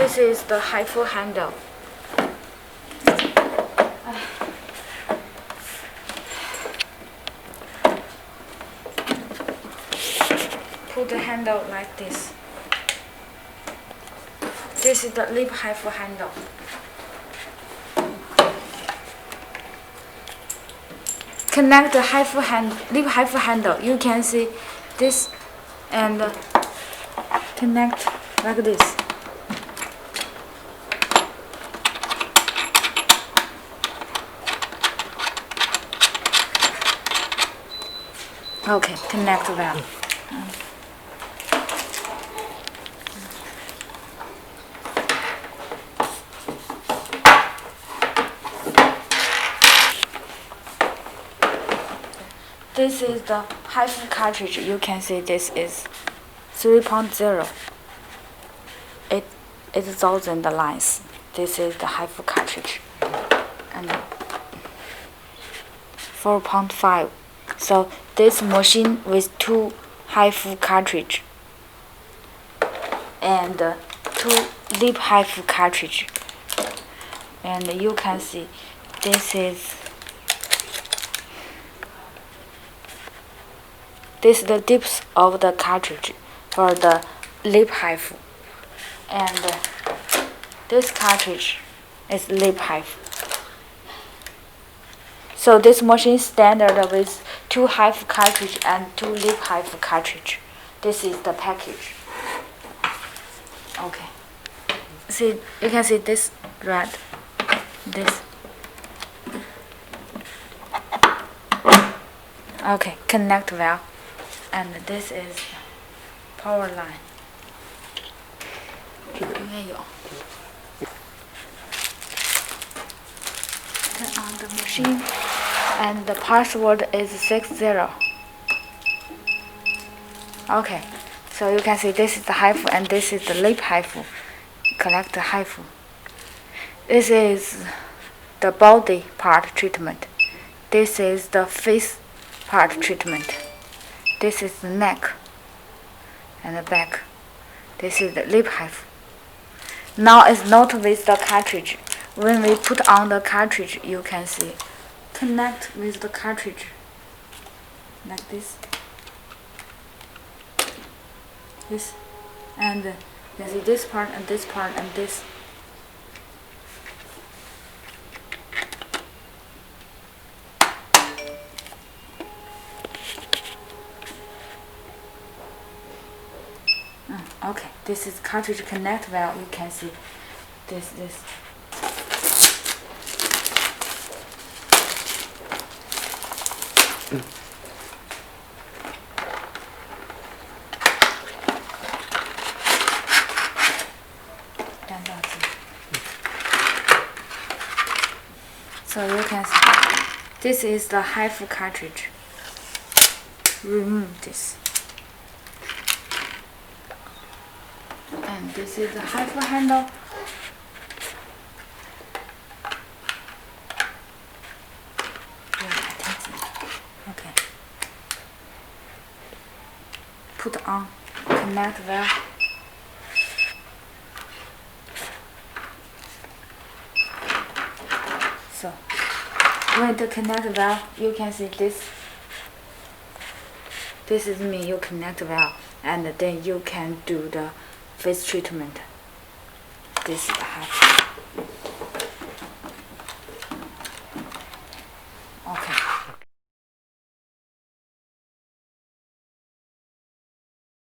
This is the HIFU handle. Put the handle like this. This is the lip HIFU handle. Connect the lip HIFU handle. You can see this and connect like this. Okay, connect valve. This is the HIFU cartridge. You can see this is 3.0. 8,000 lines. This is the HIFU cartridge. And 4.5. So this machine with 2 HIFU cartridge and 2 lip HIFU cartridge. And you can see this is the tips of the cartridge for the lip HIFU, and this cartridge is lip HIFU. So this machine standard with 2 HIFU cartridge and 2 lip HIFU cartridge. This is the package. Okay. See, you can see this red, this. Okay, connect valve. And this is power line. 应该有。Turn on the machine, and the password is 60. Okay, so you can see this is the HIFU and this is the lip HIFU. Collect the HIFU. This is the body part treatment. This is the face part treatment. This is the neck and the back. This is the lip HIFU. Now it's not with the cartridge. When we put on the cartridge, you can see connect with the cartridge like this. This, and you can see this part and this part and this. Okay, this is cartridge connect valve. You can see this. So you can see this is the HIFU cartridge. Remove this. And this is the HIFU handle. Okay. Put on connect valve. So when the connect valve, you can see this. This is me. You connect valve, and then you can do the face treatment. This is the HIFU.